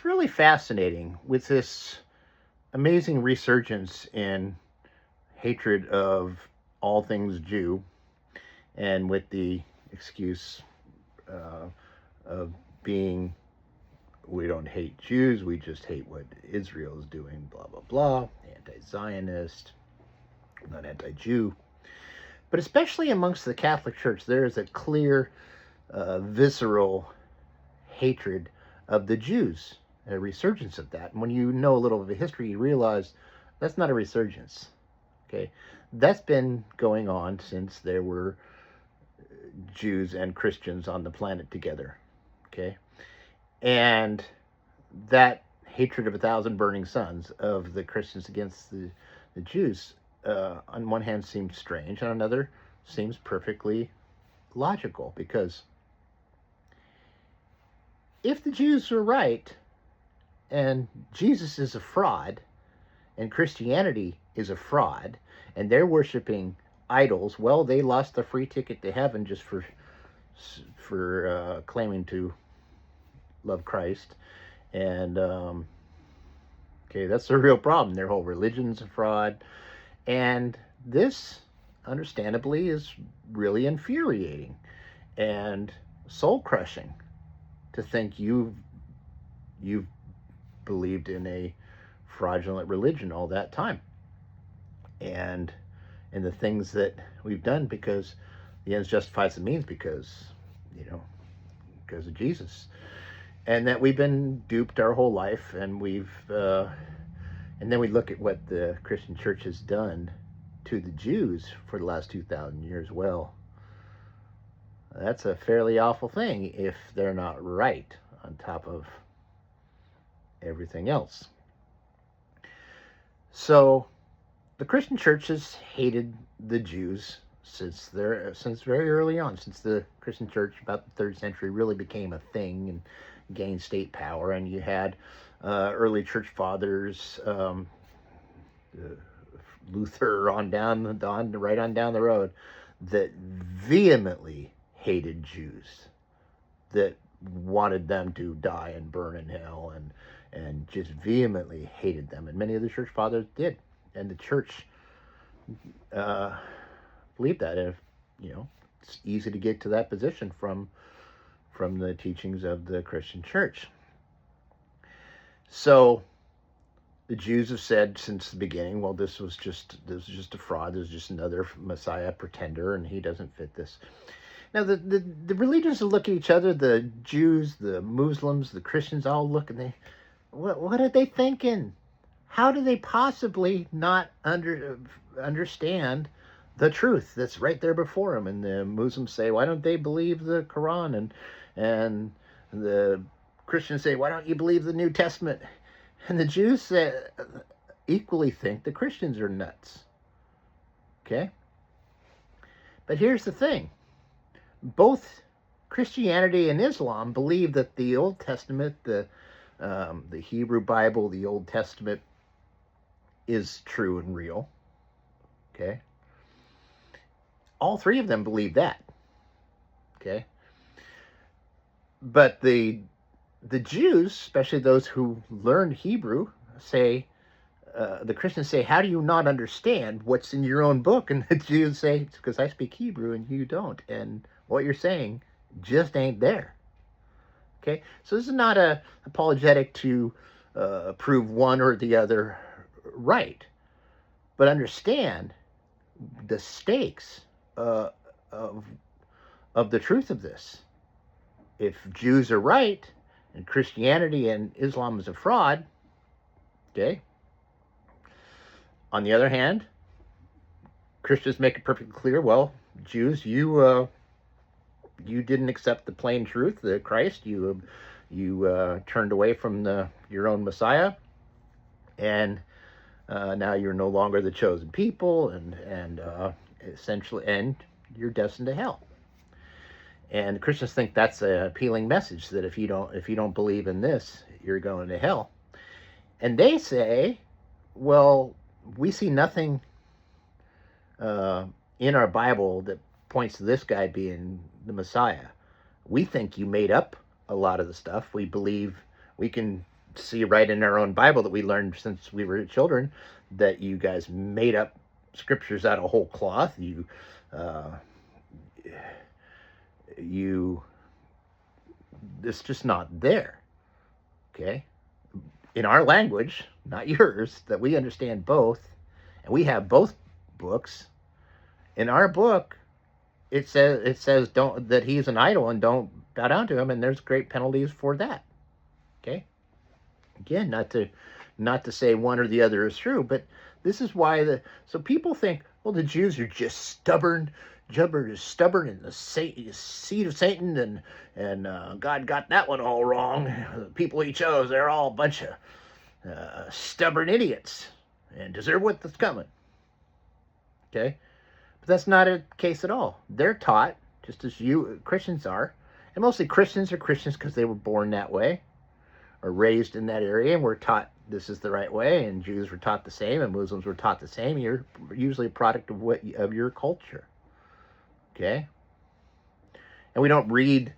It's really fascinating with this amazing resurgence in hatred of all things Jew, and with the excuse uh, of being, we don't hate Jews, we just hate what Israel is doing, blah, blah, blah, anti-Zionist, not anti-Jew. But especially amongst the Catholic Church, there is a clear, visceral hatred of the Jews, a resurgence of that. And when you know a little of the history, you realize that's not a resurgence. Okay, that's been going on since there were Jews and Christians on the planet together. Okay, and that hatred of a thousand burning suns of the Christians against the Jews, on one hand, seems strange, on another seems perfectly logical, because if the Jews were right and Jesus is a fraud and Christianity is a fraud and they're worshiping idols, well, they lost the free ticket to heaven just for claiming to love Christ. And okay, that's the real problem. Their whole religion's a fraud, and this, understandably, is really infuriating and soul crushing to think you've believed in a fraudulent religion all that time, and the things that we've done, because the ends justifies the means, because of Jesus, and that we've been duped our whole life, and and then we look at what the Christian church has done to the Jews for the last 2,000 years. Well, that's a fairly awful thing if they're not right on top of everything else. So the Christian church has hated the Jews since very early on, since the Christian church about the 3rd century really became a thing and gained state power. And you had early church fathers, Luther right on down the road, that vehemently hated Jews, that wanted them to die and burn in hell, and just vehemently hated them. And many of the church fathers did, and the church believed that. And it's easy to get to that position from the teachings of the Christian church. So the Jews have said since the beginning, well, this was just a fraud. This is just another Messiah pretender, and he doesn't fit this. Now, the religions look at each other, the Jews, the Muslims, the Christians, all look, and what are they thinking? How do they possibly not understand the truth that's right there before them? And the Muslims say, why don't they believe the Quran? And the Christians say, why don't you believe the New Testament? And the Jews equally think the Christians are nuts. Okay? But here's the thing. Both Christianity and Islam believe that the Old Testament, the Hebrew Bible, the Old Testament, is true and real. Okay? All three of them believe that. Okay? But the Jews, especially those who learned Hebrew, say, the Christians say, how do you not understand what's in your own book? And the Jews say, it's because I speak Hebrew and you don't. And what you're saying just ain't there. Okay? So this is not a apologetic to prove one or the other right. But understand the stakes of the truth of this. If Jews are right, and Christianity and Islam is a fraud, okay? On the other hand, Christians make it perfectly clear, well, Jews, you didn't accept the plain truth, the Christ. You turned away from your own Messiah, and now you're no longer the chosen people, and essentially, and you're destined to hell. And Christians think that's an appealing message, that if you don't believe in this, you're going to hell. And they say, well, we see nothing in our Bible that points to this guy being the Messiah. We think you made up a lot of the stuff. We believe we can see right in our own Bible that we learned since we were children that you guys made up scriptures out of whole cloth. Uh, you, it's just not there. Okay, in our language, not yours, that we understand both, and we have both books. In our book, it says don't that he's an idol and don't bow down to him, and there's great penalties for that. Okay, again, not to say one or the other is true, but this is why so people think, well, the Jews are just stubborn. Stubborn in the seed of Satan, and God got that one all wrong. The people he chose, they're all a bunch of stubborn idiots and deserve what's coming. Okay, but that's not a case at all. They're taught, just as you Christians are, and mostly Christians are Christians because they were born that way or raised in that area and were taught this is the right way, and Jews were taught the same, and Muslims were taught the same. You're usually a product of your culture. Okay? And we don't read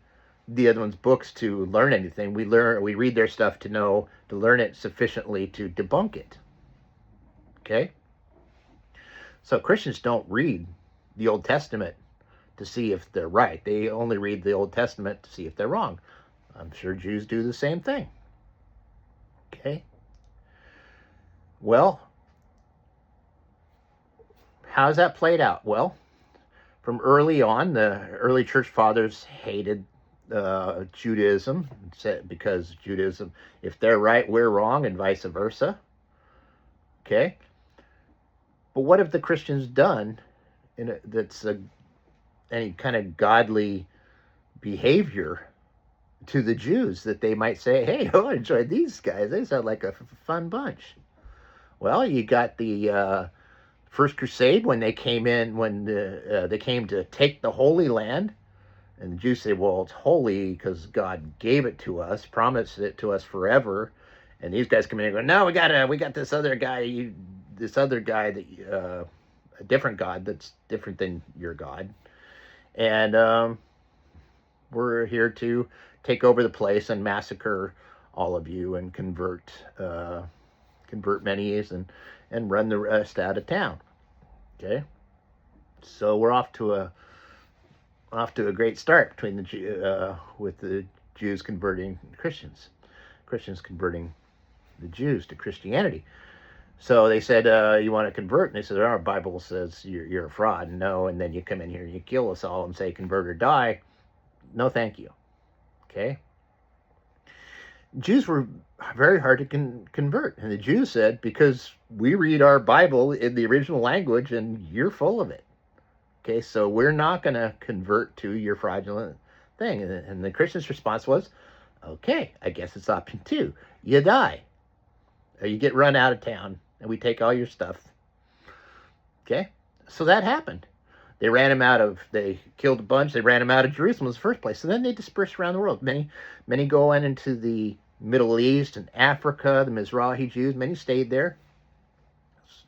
the other one's books to learn anything. We read their stuff to learn it sufficiently to debunk it. Okay? So Christians don't read the Old Testament to see if they're right. They only read the Old Testament to see if they're wrong. I'm sure Jews do the same thing. Okay? Well, how's that played out? Well, from early on, the early church fathers hated Judaism, because Judaism, if they're right, we're wrong, and vice versa. Okay? But what have the Christians done that's any kind of godly behavior to the Jews that they might say, hey, oh, I enjoyed these guys. They sound like a fun bunch. Well, you got the First Crusade when they came in, when they came to take the Holy Land. And the Jews say, well, it's holy because God gave it to us, promised it to us forever. And these guys come in and go, no, we got this other guy, that a different God that's different than your God. And we're here to take over the place and massacre all of you and convert many and run the rest out of town. Okay, so we're off to a great start between with the Jews converting Christians converting the Jews to Christianity. So they said, you want to convert? And they said, our Bible says you're a fraud. No, and then you come in here and you kill us all and say convert or die. No, thank you. Okay. Jews were very hard to convert. And the Jews said, because we read our Bible in the original language and you're full of it. Okay, so we're not going to convert to your fraudulent thing. And the Christian's response was, okay, I guess it's option 2. You die. Or you get run out of town and we take all your stuff. Okay, so that happened. They killed a bunch. They ran them out of Jerusalem in the first place. So then they dispersed around the world. Many go on into the Middle East and Africa, the Mizrahi Jews. Many stayed there.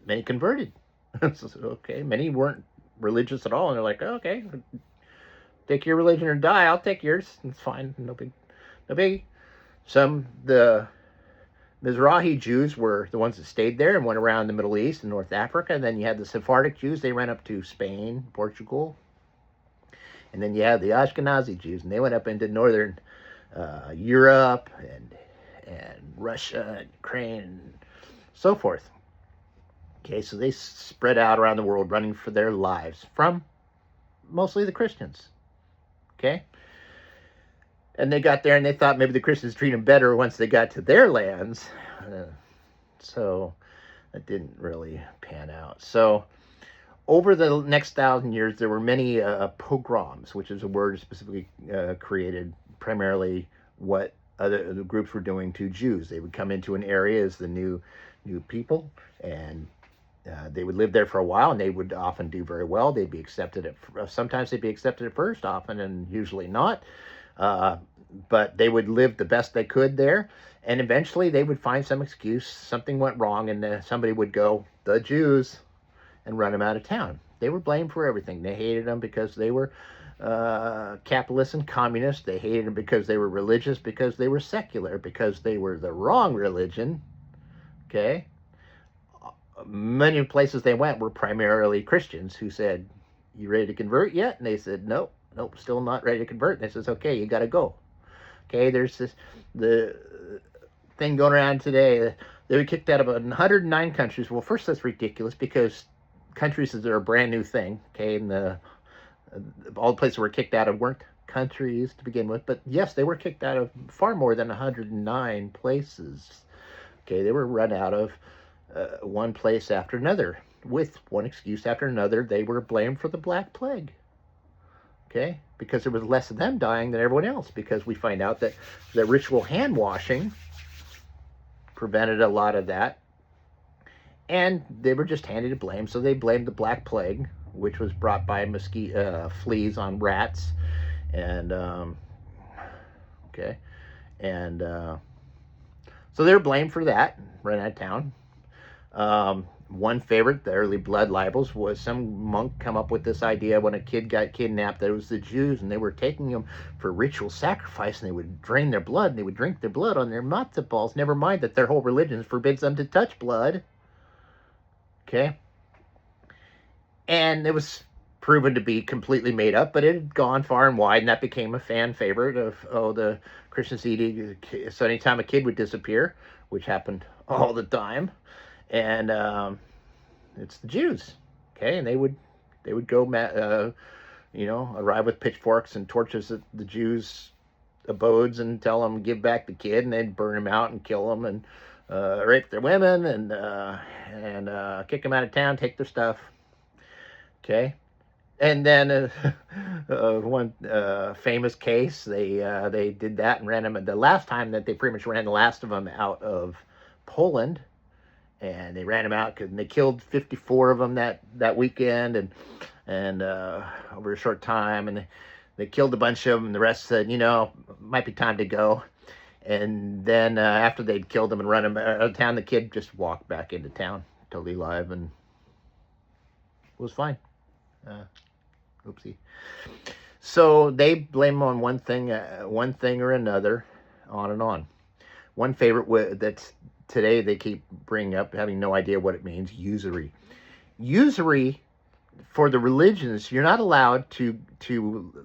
Many converted. Okay, many weren't religious at all. And they're like, oh, okay, take your religion or die. I'll take yours. It's fine. No big. The Mizrahi Jews were the ones that stayed there and went around the Middle East and North Africa. And then you had the Sephardic Jews. They ran up to Spain, Portugal. And then you had the Ashkenazi Jews, and they went up into northern Europe and Russia and Ukraine and so forth. Okay, so they spread out around the world running for their lives from mostly the Christians. Okay? And they got there and they thought maybe the Christians treated them better once they got to their lands. So that didn't really pan out. So over the next 1,000 years, there were many pogroms, which is a word specifically created primarily what other groups were doing to Jews. They would come into an area as the new people, and they would live there for a while, and they would often do very well. They'd be accepted sometimes they'd be accepted at first, often and usually not. But they would live the best they could there, and eventually they would find some excuse. Something went wrong, and somebody would go, the Jews, and run them out of town. They were blamed for everything. They hated them because they were capitalists and communists. They hated them because they were religious, because they were secular, because they were the wrong religion. Okay? Many places they went were primarily Christians who said, "You ready to convert yet?" And they said, "Nope, nope, still not ready to convert." And they says, "Okay, you got to go." Okay, there's the thing going around today. They were kicked out of 109 countries. Well, first, that's ridiculous because countries are a brand new thing. Okay, and all the places were kicked out of weren't countries to begin with. But yes, they were kicked out of far more than 109 places. Okay, they were run out of one place after another, with one excuse after another. They were blamed for the Black Plague. Okay, because there was less of them dying than everyone else, because we find out that the ritual hand washing prevented a lot of that, and they were just handed to blame. So they blamed the Black Plague, which was brought by fleas on rats, and okay, and so they were blamed for that, run out of town. One favorite, the early blood libels, was some monk come up with this idea when a kid got kidnapped that it was the Jews, and they were taking them for ritual sacrifice, and they would drain their blood, and they would drink their blood on their matzo balls. Never mind that their whole religion forbids them to touch blood. Okay? And it was proven to be completely made up, but it had gone far and wide, and that became a fan favorite of, the Christians eating. So anytime a kid would disappear, which happened all the time, and it's the Jews, okay, and they would go, arrive with pitchforks and torches at the Jews' abodes and tell them give back the kid, and they'd burn them out and kill them and rape their women and kick them out of town, take their stuff, okay. And then one famous case, they did that and ran them. The last time that they pretty much ran the last of them out of Poland. And they ran them out because they killed 54 of them that weekend, and over a short time, and they killed a bunch of them. And the rest said, might be time to go. And then after they'd killed them and run them out of town, the kid just walked back into town, totally alive, and was fine. Oopsie. So they blame on one thing or another, on and on. One favorite that's today they keep bringing up, having no idea what it means, usury. Usury, for the religions, you're not allowed to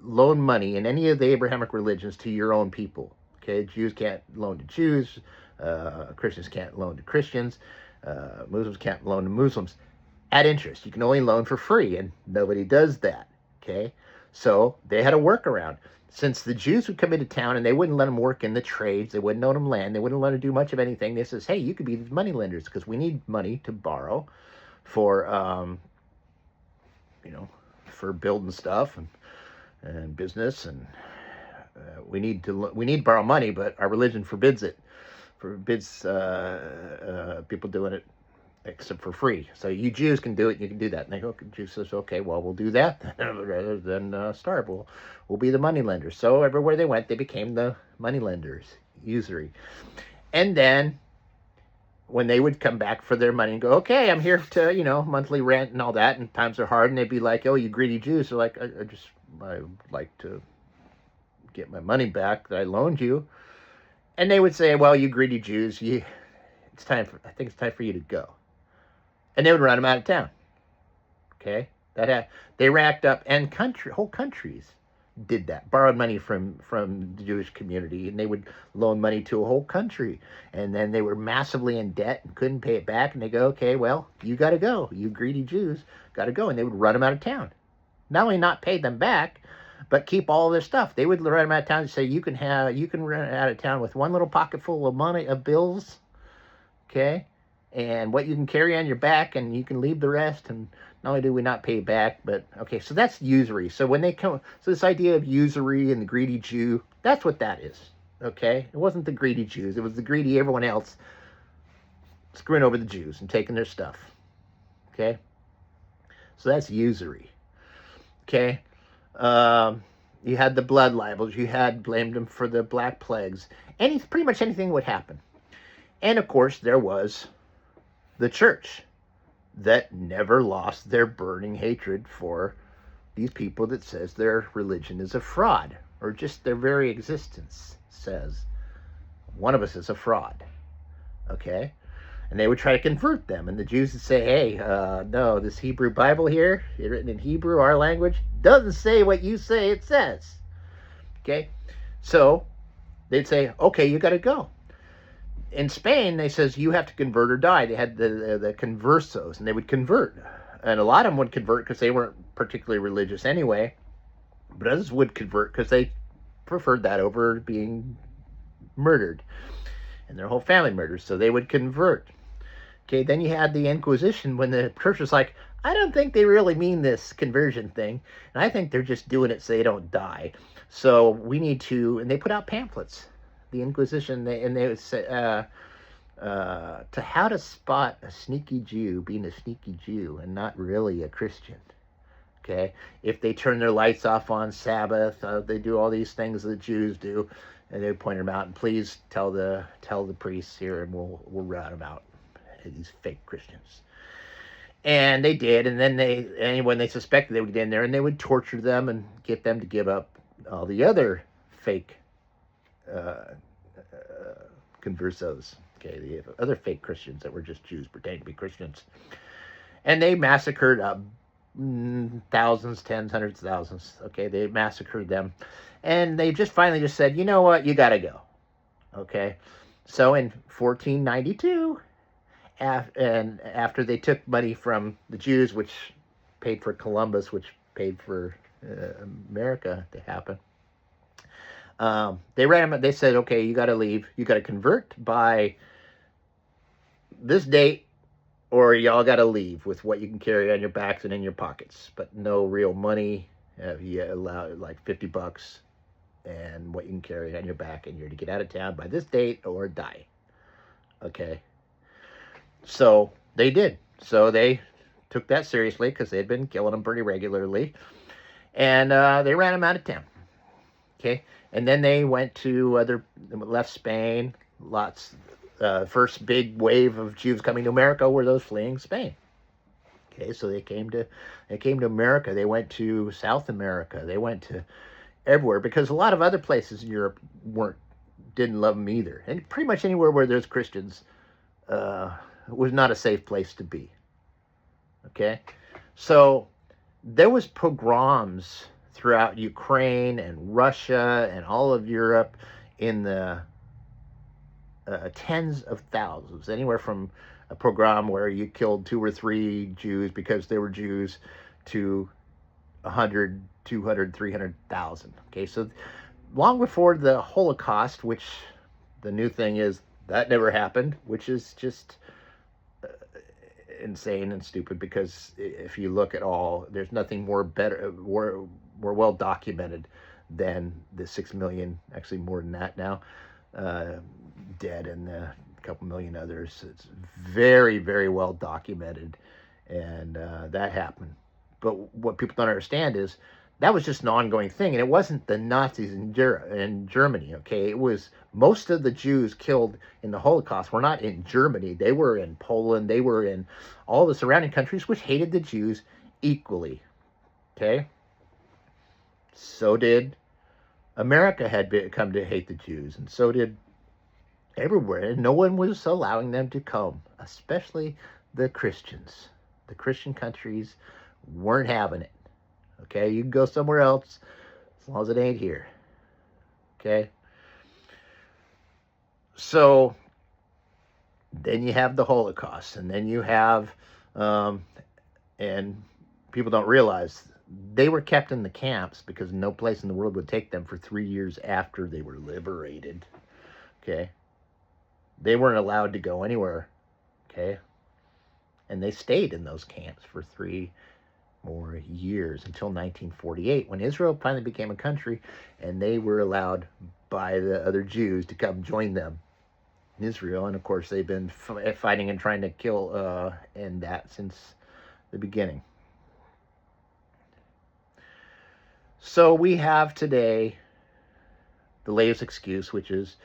loan money in any of the Abrahamic religions to your own people. Okay, Jews can't loan to Jews, Christians can't loan to Christians, Muslims can't loan to Muslims at interest. You can only loan for free, and nobody does that. Okay, so they had a workaround. Since the Jews would come into town and they wouldn't let them work in the trades, they wouldn't own them land, they wouldn't let them do much of anything, they says, hey, you could be these money lenders because we need money to borrow for, for building stuff and business, and we need to borrow money, but our religion forbids it, forbids people doing it except for free. So you Jews can do it, you can do that. And they go, Jews says, okay, well, we'll do that rather than starve. We'll be the money lenders. So everywhere they went, they became the money lenders, usury. And then when they would come back for their money and go, okay, I'm here to, monthly rent and all that, and times are hard, and they'd be like, oh, you greedy Jews. They're like, I like to get my money back that I loaned you. And they would say, well, you greedy Jews, I think it's time for you to go. And they would run them out of town. Okay, they racked up, and whole countries did that. Borrowed money from the Jewish community, and they would loan money to a whole country, and then they were massively in debt and couldn't pay it back. And they go, okay, well, you got to go. You greedy Jews got to go, and they would run them out of town. Not only not pay them back, but keep all their stuff. They would run them out of town and say, you can run out of town with one little pocket full of money, of bills. Okay. And what you can carry on your back, and you can leave the rest, and not only do we not pay back, but okay, so that's usury. So when they come, so this idea of usury and the greedy Jew, that's what that is. Okay, it wasn't the greedy Jews; it was the greedy everyone else screwing over the Jews and taking their stuff. Okay, so that's usury. Okay, you had the blood libels, you had blamed them for the Black Plagues, pretty much anything would happen, and of course there was the church that never lost their burning hatred for these people that says their religion is a fraud, or just their very existence says one of us is a fraud. Okay? And they would try to convert them. And the Jews would say, hey, no, this Hebrew Bible here, written in Hebrew, our language, doesn't say what you say it says. Okay? So they'd say, okay, you got to go. In Spain, they says you have to convert or die. They had the conversos, and they would convert. And a lot of them would convert because they weren't particularly religious anyway. But others would convert because they preferred that over being murdered. And their whole family murdered, so they would convert. Okay, then you had the Inquisition when the church was like, I don't think they really mean this conversion thing, and I think they're just doing it so they don't die. So we need to, and they put out pamphlets. The Inquisition, and they would say, to how to spot a sneaky Jew being a sneaky Jew and not really a Christian. Okay, if they turn their lights off on Sabbath, they do all these things that Jews do, and they point them out. And please tell the priests here, and we'll rout them out. These fake Christians. And they did, and then when they suspected, they would get in there and they would torture them and get them to give up all the other fake conversos. Okay, the other fake Christians that were just Jews pretending to be Christians. And they massacred thousands, tens, hundreds of thousands. Okay, they massacred them. And they just finally just said, you know what, you got to go. Okay, so in 1492, and after they took money from the Jews, which paid for Columbus, which paid for America to happen, they ran them. They said, okay, you got to leave. You got to convert by this date, or y'all got to leave with what you can carry on your backs and in your pockets, but no real money. You allow like $50 and what you can carry on your back, and you're to get out of town by this date or die. Okay. So they did. So they took that seriously because they'd been killing them pretty regularly, and they ran them out of town. Okay. And then they left Spain. First big wave of Jews coming to America were those fleeing Spain. Okay, so they came to America. They went to South America. They went to everywhere because a lot of other places in Europe didn't love them either. And pretty much anywhere where there's Christians was not a safe place to be. Okay, so there was pogroms throughout Ukraine and Russia and all of Europe in the tens of thousands, anywhere from a pogrom where you killed 2 or 3 Jews because they were Jews to 100, 200, 300,000. Okay, so long before the Holocaust, which the new thing is that never happened, which is just insane and stupid, because if you look at all, there's nothing more well documented than the 6 million, actually more than that now, dead, and a couple million others. It's very, very well documented, and that happened. But what people don't understand is that was just an ongoing thing, and it wasn't the Nazis in Germany. Okay, it was most of the Jews killed in the Holocaust were not in Germany. They were in Poland. They were in all the surrounding countries, which hated the Jews equally. Okay, so did America had come to hate the Jews, and so did everywhere. And no one was allowing them to come, especially the Christians. The Christian countries weren't having it. Okay, you can go somewhere else as long as it ain't here. Okay, so then you have the Holocaust, and then you have, and people don't realize they were kept in the camps because no place in the world would take them for 3 years after they were liberated. Okay, they weren't allowed to go anywhere. Okay, and they stayed in those camps for 3 more years until 1948, when Israel finally became a country, and they were allowed by the other Jews to come join them in Israel. And of course, they've been fighting and trying to kill end that since the beginning. So we have today the latest excuse, which is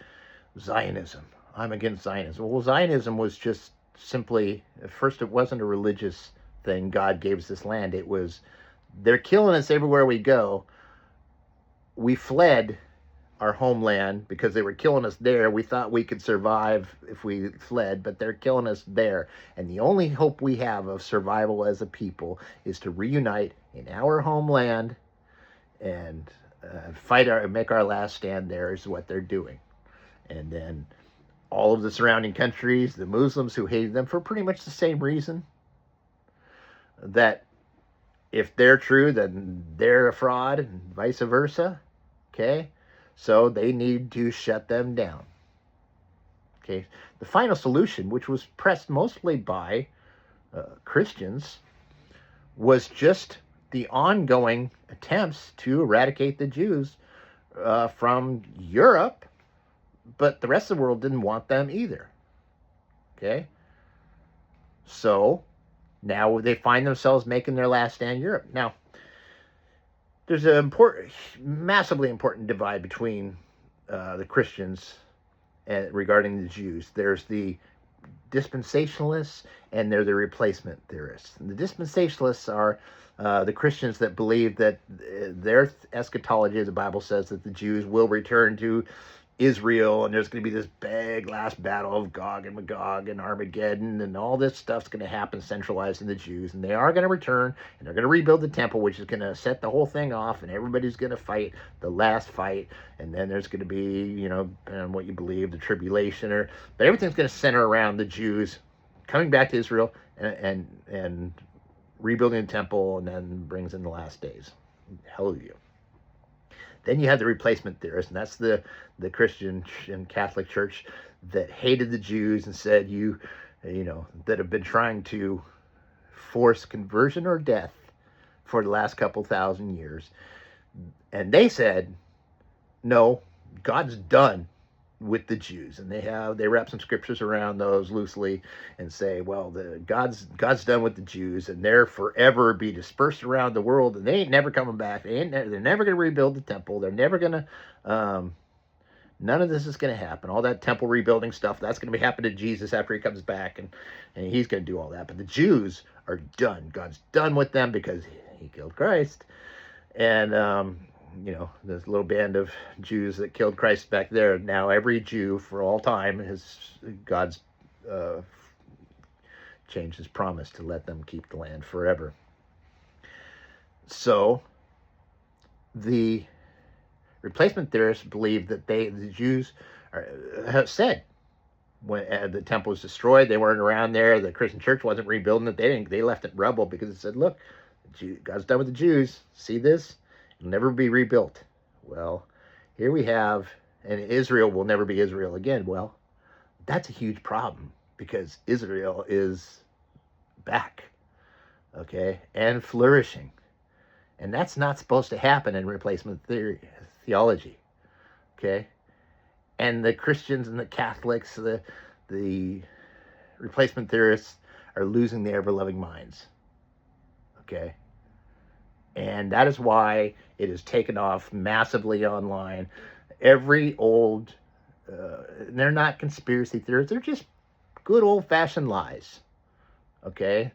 Zionism. I'm against Zionism. Well, Zionism was just simply, at first it wasn't a religious thing. God gave us this land. It was They're killing us everywhere we go. We fled our homeland because they were killing us there. We thought we could survive if we fled, but they're killing us there. And the only hope we have of survival as a people is to reunite in our homeland and make our last stand there, is what they're doing. And then all of the surrounding countries, the Muslims who hated them for pretty much the same reason, that if they're true, then they're a fraud, and vice versa. Okay? So they need to shut them down. Okay? The final solution, which was pressed mostly by Christians, was just the ongoing attempts to eradicate the Jews from Europe, but the rest of the world didn't want them either. Okay? So now they find themselves making their last stand in Europe. Now, there's an massively important divide between the Christians regarding the Jews. There's the dispensationalists and they're the replacement theorists. And the dispensationalists are the Christians that believe that their eschatology, the Bible says that the Jews will return to Israel, and there's going to be this big last battle of Gog and Magog and Armageddon, and all this stuff's going to happen centralized in the Jews, and they are going to return, and they're going to rebuild the temple, which is going to set the whole thing off, and everybody's going to fight the last fight, and then there's going to be, you know, depending on what you believe, the tribulation, but everything's going to center around the Jews coming back to Israel and rebuilding the temple, and then brings in the last days. Hallelujah. Then you have the replacement theorists, and that's the Christian and Catholic Church that hated the Jews and said, you know, that have been trying to force conversion or death for the last couple thousand years. And they said, no, God's done with the Jews. And they wrap some scriptures around those loosely and say, well, God's done with the Jews, and they're forever be dispersed around the world, and they ain't never coming back. They're never going to rebuild the temple. They're never going to, none of this is going to happen. All that temple rebuilding stuff, that's going to be happening to Jesus after he comes back, and he's going to do all that. But the Jews are done. God's done with them because he killed Christ. And, you know, this little band of Jews that killed Christ back there. Now every Jew for all time God's changed his promise to let them keep the land forever. So the replacement theorists believe that the Jews have said when the temple was destroyed, they weren't around there. The Christian church wasn't rebuilding it. They left it rubble because it said, look, God's done with the Jews. See this? It'll never be rebuilt. Well, here we have, and Israel will never be Israel again. Well, that's a huge problem because Israel is back, okay, and flourishing. And that's not supposed to happen in replacement theology, okay? And the Christians and the Catholics, the replacement theorists are losing their ever-loving minds, okay? And that is why it has taken off massively online. Every old, they're not conspiracy theories, they're just good old-fashioned lies, okay?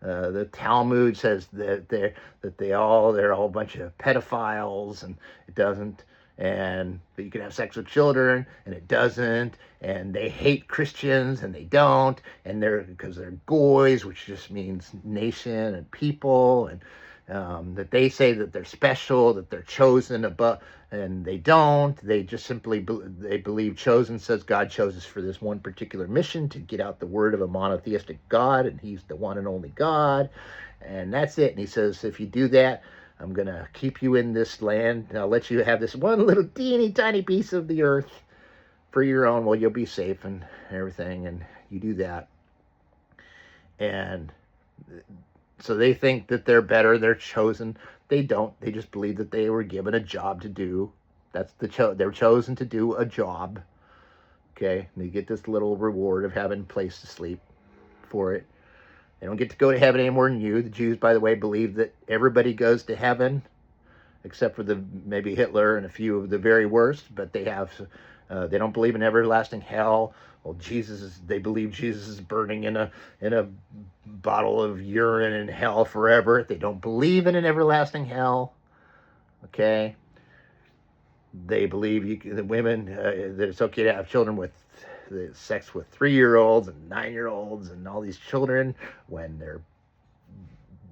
The Talmud says that they're all a bunch of pedophiles, and it doesn't. But you can have sex with children, and it doesn't. And they hate Christians, and they don't. And because they're goys, which just means nation and people, and that they say that they're special, that they're chosen above, and they don't. They just simply they believe chosen says God chose us for this one particular mission to get out the word of a monotheistic God, and he's the one and only God, and that's it. And he says, if you do that, I'm going to keep you in this land, and I'll let you have this one little teeny tiny piece of the earth for your own. Well, you'll be safe and everything, and you do that. And so they think that they're better, they're chosen. They don't. They just believe that they were given a job to do. That's they're chosen to do a job. Okay, and they get this little reward of having a place to sleep for it. They don't get to go to heaven any more than you. The Jews, by the way, believe that everybody goes to heaven, except for maybe Hitler and a few of the very worst. But they don't believe in everlasting hell Well, they believe Jesus is burning in a bottle of urine in hell forever. They don't believe in an everlasting hell. Okay. They believe the women that it's okay to have children with sex with 3-year-olds and 9-year-olds and all these children when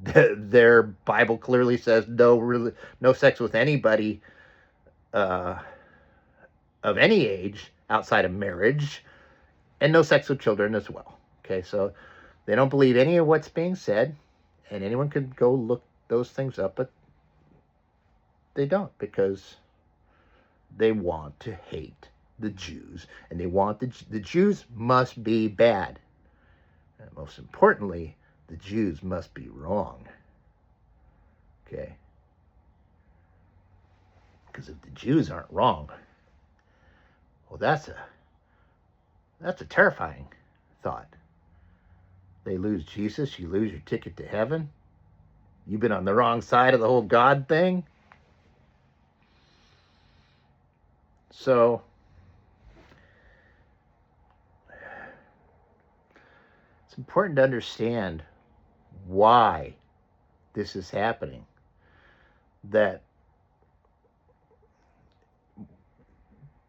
their Bible clearly says no sex with anybody uh, of any age outside of marriage, and no sex with children as well. Okay, so they don't believe any of what's being said, and anyone could go look those things up, but they don't, because they want to hate the Jews, and they want the Jews must be bad. And most importantly, the Jews must be wrong. Okay? Because if the Jews aren't wrong, well, that's a terrifying thought. They lose Jesus, you lose your ticket to heaven. You've been on the wrong side of the whole God thing. So, it's important to understand why this is happening. That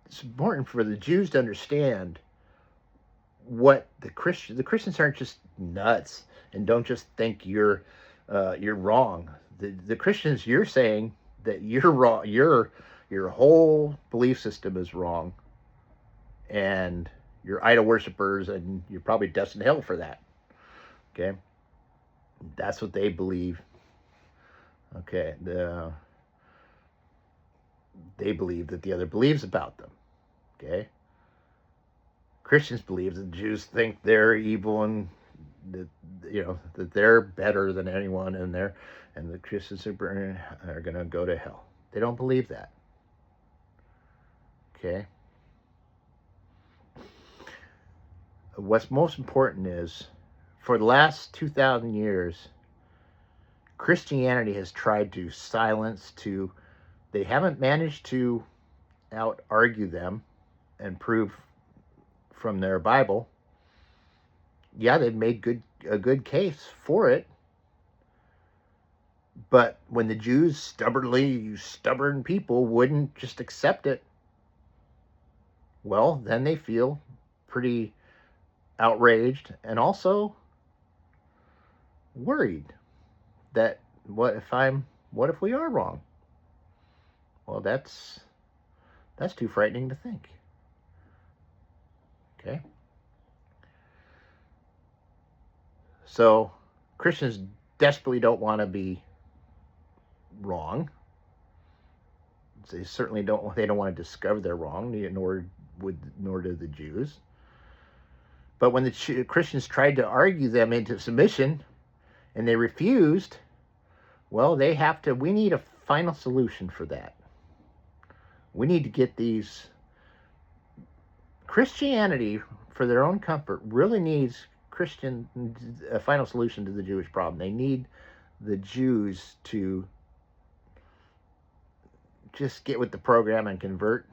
it's important for the Jews to understand what the Christians aren't just nuts and don't just think you're wrong. The Christians, you're saying that you're wrong. Your whole belief system is wrong, and you're idol worshippers, and you're probably destined to hell for that. Okay, that's what they believe. Okay, they believe that the other believes about them. Okay, Christians believe that Jews think they're evil and that they're better than anyone, and the Christians are going to go to hell. They don't believe that. Okay. What's most important is, for the last 2,000 years, Christianity has tried to they haven't managed to out-argue them and prove from their Bible. Yeah, they've made a good case for it. But when the Jews, stubborn people, wouldn't just accept it, well, then they feel pretty outraged and also worried that what if we are wrong? Well, that's too frightening to think. Okay? So Christians desperately don't want to be wrong. They certainly don't. They don't want to discover they're wrong, nor do the Jews. But when the Christians tried to argue them into submission, and they refused, well, we need a final solution for that. We need to get Christianity, for their own comfort, really needs a final solution to the Jewish problem. They need the Jews to just get with the program and convert.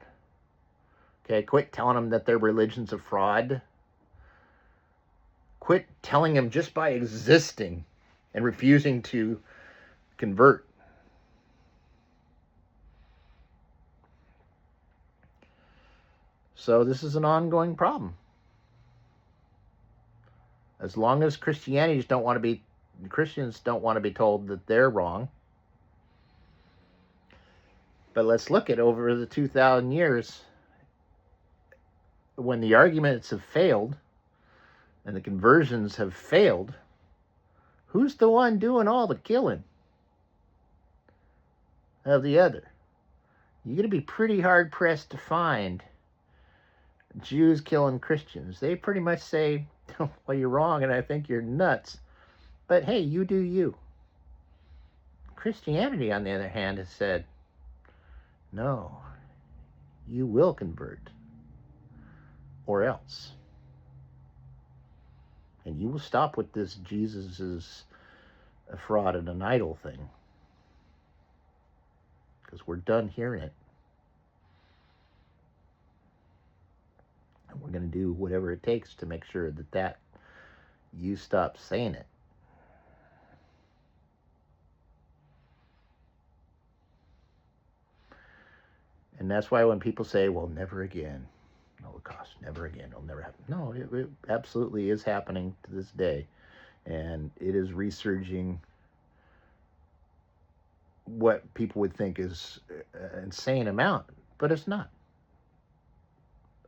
Okay, quit telling them that their religion's a fraud. Quit telling them just by existing and refusing to convert. So this is an ongoing problem. As long as Christians don't want to be told that they're wrong. But let's look at over the 2,000 years, when the arguments have failed and the conversions have failed, who's the one doing all the killing of the other? You're going to be pretty hard pressed to find Jews killing Christians. They pretty much say, well, you're wrong and I think you're nuts, but hey, you do you. Christianity, on the other hand, has said, no, you will convert, or else. And you will stop with this Jesus is a fraud and an idol thing, because we're done hearing it. We're going to do whatever it takes to make sure that you stop saying it. And that's why when people say, well, never again, Holocaust, never again, it'll never happen. No, it absolutely is happening to this day. And it is resurging what people would think is an insane amount, but it's not.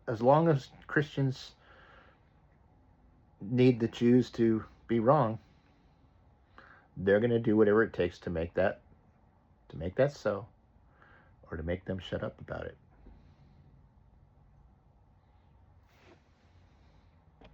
As long as Christians need the Jews to be wrong, they're going to do whatever it takes to make that so, or to make them shut up about it.